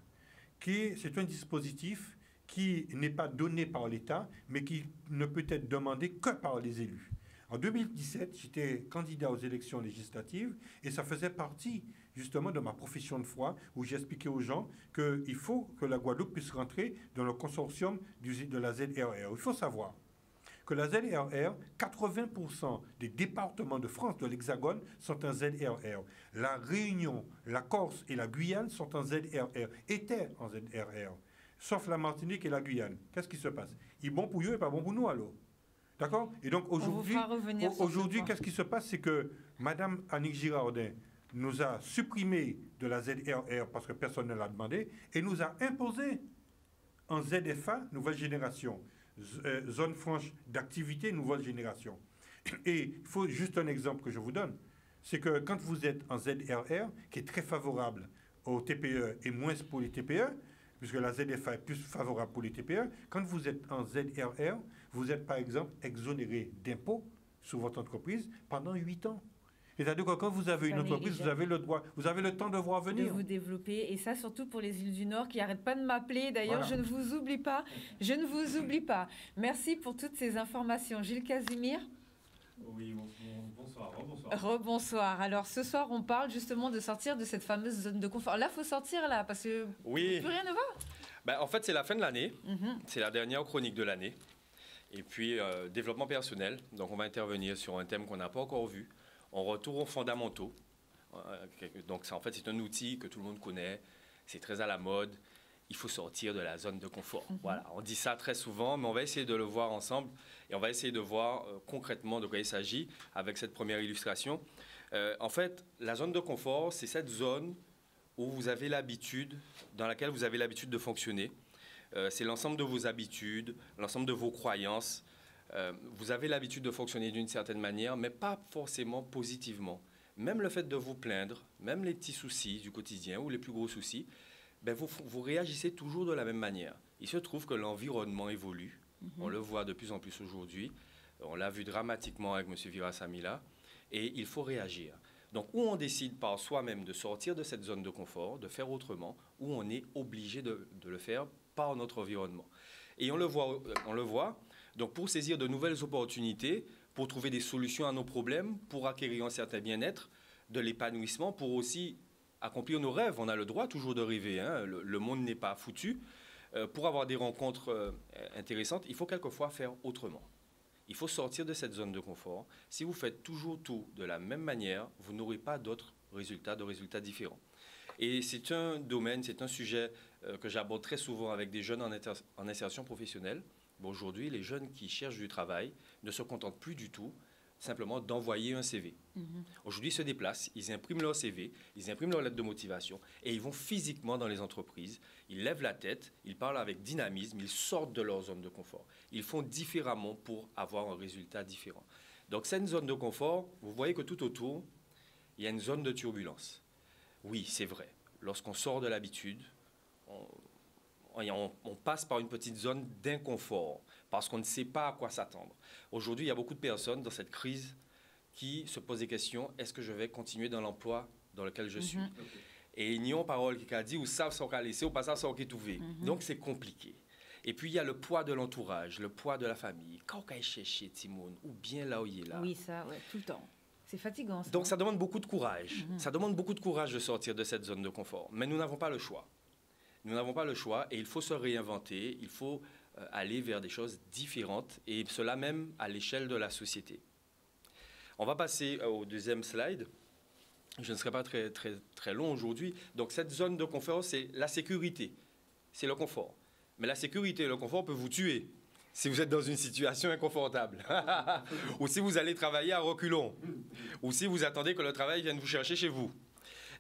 C'est un dispositif qui n'est pas donné par l'État, mais qui ne peut être demandé que par les élus. En 2017, j'étais candidat aux élections législatives et ça faisait partie justement de ma profession de foi où j'expliquais aux gens qu'il faut que la Guadeloupe puisse rentrer dans le consortium de la ZRR. Il faut savoir que la ZRR, 80% des départements de France, de l'Hexagone, sont en ZRR. La Réunion, la Corse et la Guyane sont en ZRR, étaient en ZRR. Sauf la Martinique et la Guyane. Qu'est-ce qui se passe? Il est bon pour eux et pas bon pour nous, alors. D'accord? Et donc aujourd'hui, qu'est-ce qui se passe? C'est que Mme Annick Girardin nous a supprimé de la ZRR parce que personne ne l'a demandé et nous a imposé en ZFA, nouvelle génération, zone franche d'activité, nouvelle génération. Et il faut juste un exemple que je vous donne. C'est que quand vous êtes en ZRR, qui est très favorable aux TPE et moins pour les TPE, puisque la ZFA est plus favorable pour les TPE, quand vous êtes en ZRR, vous êtes par exemple exonéré d'impôts sur votre entreprise pendant 8 ans. C'est-à-dire que quand vous avez une entreprise, vous avez le droit, vous avez le temps de voir venir. De vous développer. Et ça, surtout pour les îles du Nord qui n'arrêtent pas de m'appeler. D'ailleurs, Voilà. je ne vous oublie pas. Je ne vous oublie pas. Merci pour toutes ces informations. Gilles Casimir. Oui, bonsoir. Rebonsoir. Rebonsoir. Alors, ce soir, on parle justement de sortir de cette fameuse zone de confort. Là, il faut sortir, là, parce que Oui. plus rien ne va. Ben, en fait, c'est la fin de l'année. C'est la dernière chronique de l'année. Et puis, développement personnel. Donc, on va intervenir sur un thème qu'on n'a pas encore vu. On retourne aux fondamentaux. Donc, en fait, c'est un outil que tout le monde connaît. C'est très à la mode. Il faut sortir de la zone de confort. Voilà, on dit ça très souvent, mais on va essayer de le voir ensemble. Et on va essayer de voir concrètement de quoi il s'agit avec cette première illustration. En fait, la zone de confort, c'est cette zone où vous avez l'habitude, dans laquelle vous avez l'habitude de fonctionner. C'est l'ensemble de vos habitudes, l'ensemble de vos croyances. Vous avez l'habitude de fonctionner d'une certaine manière, mais pas forcément positivement. Même le fait de vous plaindre, même les petits soucis du quotidien ou les plus gros soucis, ben vous réagissez toujours de la même manière. Il se trouve que l'environnement évolue. On le voit de plus en plus aujourd'hui. On l'a vu dramatiquement avec M. Virasamila. Et il faut réagir. Donc, ou on décide par soi-même de sortir de cette zone de confort, de faire autrement, ou on est obligé de le faire par notre environnement. Et on le voit. Donc, pour saisir de nouvelles opportunités, pour trouver des solutions à nos problèmes, pour acquérir un certain bien-être, de l'épanouissement, pour aussi accomplir nos rêves. On a le droit toujours de rêver. Hein. Le monde n'est pas foutu. Pour avoir des rencontres intéressantes, il faut quelquefois faire autrement. Il faut sortir de cette zone de confort. Si vous faites toujours tout de la même manière, vous n'aurez pas d'autres résultats, de résultats différents. Et c'est un domaine, c'est un sujet que j'aborde très souvent avec des jeunes en insertion professionnelle. Bon, aujourd'hui, les jeunes qui cherchent du travail ne se contentent plus du tout simplement d'envoyer un CV. Aujourd'hui, ils se déplacent, ils impriment leur CV, ils impriment leur lettre de motivation et ils vont physiquement dans les entreprises. Ils lèvent la tête, ils parlent avec dynamisme, ils sortent de leur zone de confort. Ils font différemment pour avoir un résultat différent. Donc, cette zone de confort, vous voyez que tout autour, il y a une zone de turbulence. Oui, c'est vrai. Lorsqu'on sort de l'habitude, on passe par une petite zone d'inconfort parce qu'on ne sait pas à quoi s'attendre. Aujourd'hui, il y a beaucoup de personnes dans cette crise qui se posent des questions. Est-ce que je vais continuer dans l'emploi dans lequel je suis? Et il n'y a pas parole qui a dit ou ça sans qu'à laisser ou pas ça sans qu'il trouvé. Donc, c'est compliqué. Et puis, il y a le poids de l'entourage, le poids de la famille. Quand on est cherché, Timon, ou bien là où il est là. Oui, ça, ouais, tout le temps. C'est fatigant. Ça. Donc, ça demande beaucoup de courage. Ça demande beaucoup de courage de sortir de cette zone de confort. Mais nous n'avons pas le choix. Nous n'avons pas le choix et il faut se réinventer. Il faut aller vers des choses différentes et cela même à l'échelle de la société. On va passer au deuxième slide. Je ne serai pas très long aujourd'hui. Donc, cette zone de confort, c'est la sécurité. C'est le confort. Mais la sécurité et le confort peuvent vous tuer si vous êtes dans une situation inconfortable. Ou si vous allez travailler à reculons. Ou si vous attendez que le travail vienne vous chercher chez vous.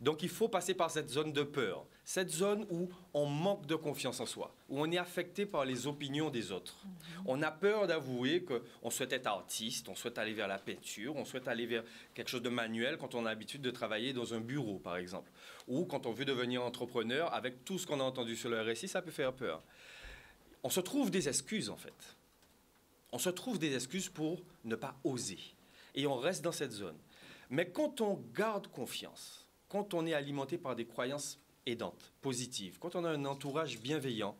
Donc, il faut passer par cette zone de peur. Cette zone où on manque de confiance en soi, où on est affecté par les opinions des autres. On a peur d'avouer qu'on souhaite être artiste, on souhaite aller vers la peinture, on souhaite aller vers quelque chose de manuel quand on a l'habitude de travailler dans un bureau, par exemple. Ou quand on veut devenir entrepreneur, avec tout ce qu'on a entendu sur le RSI, ça peut faire peur. On se trouve des excuses, en fait. On se trouve des excuses pour ne pas oser. Et on reste dans cette zone. Mais quand on garde confiance, quand on est alimenté par des croyances aidantes, positives, quand on a un entourage bienveillant,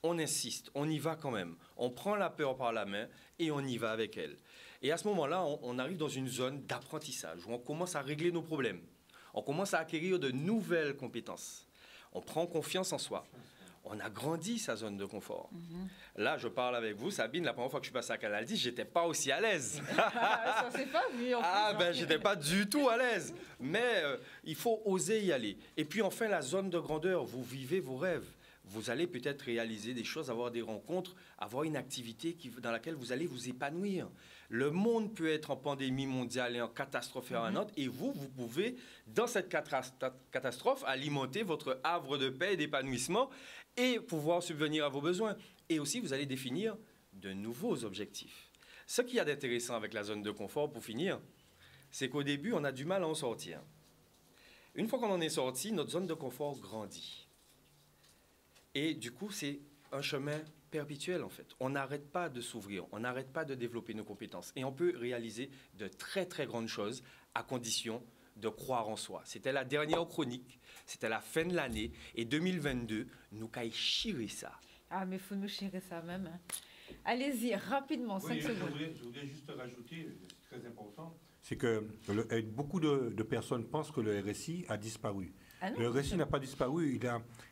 on insiste, on y va quand même. On prend la peur par la main et on y va avec elle. Et à ce moment-là, on arrive dans une zone d'apprentissage où on commence à régler nos problèmes. On commence à acquérir de nouvelles compétences. On prend confiance en soi. on a grandi sa zone de confort. Là, je parle avec vous, Sabine, la première fois que je suis passé à Canal 10, j'étais pas aussi à l'aise. Ça s'est pas vu en plus, ben, j'étais pas du tout à l'aise. Mais il faut oser y aller. Et puis enfin, la zone de grandeur, vous vivez vos rêves. Vous allez peut-être réaliser des choses, avoir des rencontres, avoir une activité dans laquelle vous allez vous épanouir. Le monde peut être en pandémie mondiale et en catastrophe permanente, et vous pouvez, dans cette catastrophe, alimenter votre havre de paix et d'épanouissement et pouvoir subvenir à vos besoins. Et aussi, vous allez définir de nouveaux objectifs. Ce qu'il y a d'intéressant avec la zone de confort, pour finir, c'est qu'au début, on a du mal à en sortir. Une fois qu'on en est sorti, notre zone de confort grandit. Et du coup, c'est un chemin perpétuel, en fait. On n'arrête pas de s'ouvrir, on n'arrête pas de développer nos compétences. Et on peut réaliser de très, très grandes choses à condition de croire en soi. C'était la dernière chronique, c'était la fin de l'année. Et 2022, nous caille chier ça. Ah, mais il faut nous chier ça même. Hein. Allez-y, rapidement, 5 secondes. Je voudrais juste rajouter, c'est très important, c'est que beaucoup de personnes pensent que le RSI a disparu. Ah non, le RSI n'a pas disparu,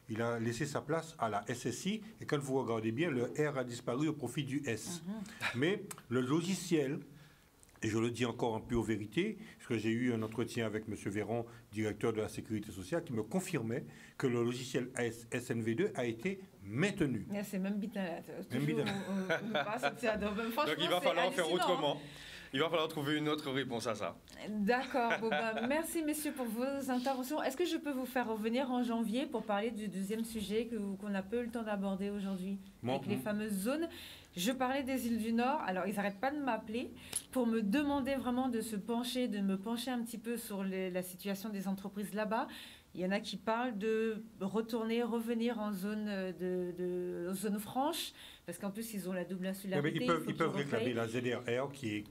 il a laissé sa place à la SSI, et quand vous regardez bien, le R a disparu au profit du S. Mais le logiciel, et je le dis encore en pure vérité, parce que j'ai eu un entretien avec M. Véron, directeur de la Sécurité sociale, qui me confirmait que le logiciel SNV2 a été maintenu. C'est même bitin là. Même bitin. Donc il va falloir faire autrement. Il va falloir trouver une autre réponse à ça. D'accord. Bon, merci, messieurs, pour vos interventions. Est-ce que je peux vous faire revenir en janvier pour parler du deuxième sujet qu'on n'a pas eu le temps d'aborder aujourd'hui, avec les fameuses zones? Je parlais des îles du Nord. Alors, ils n'arrêtent pas de m'appeler pour me demander vraiment de me pencher un petit peu sur la situation des entreprises là-bas. Il y en a qui parlent de revenir en zone franche, parce qu'en plus, ils ont la double insularité. Ils peuvent réclamer la ZRR qui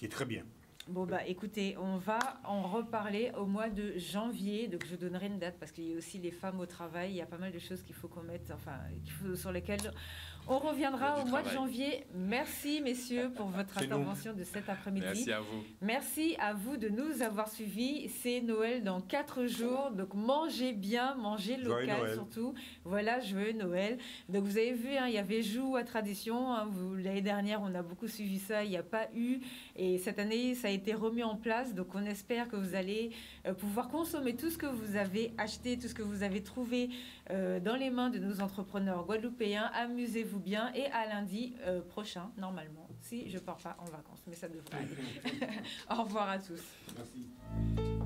est très bien. Bon, écoutez, on va en reparler au mois de janvier. Donc, je donnerai une date, parce qu'il y a aussi les femmes au travail. Il y a pas mal de choses qu'il faut qu'on mette, sur lesquelles on reviendra au mois de janvier. Merci, messieurs, pour votre intervention de cet après-midi. Merci à vous. Merci à vous de nous avoir suivis. C'est Noël dans 4 jours. Donc, mangez bien, mangez local surtout. Voilà, joyeux Noël. Donc, vous avez vu, il y avait Joue à Tradition. L'année dernière, on a beaucoup suivi ça. Il n'y a pas eu. Et cette année, ça a été remis en place. Donc, on espère que vous allez pouvoir consommer tout ce que vous avez acheté, tout ce que vous avez trouvé dans les mains de nos entrepreneurs guadeloupéens. Amusez-vous bien, et à lundi prochain, normalement, si je ne pars pas en vacances, mais ça devrait aller. Au revoir à tous. Merci.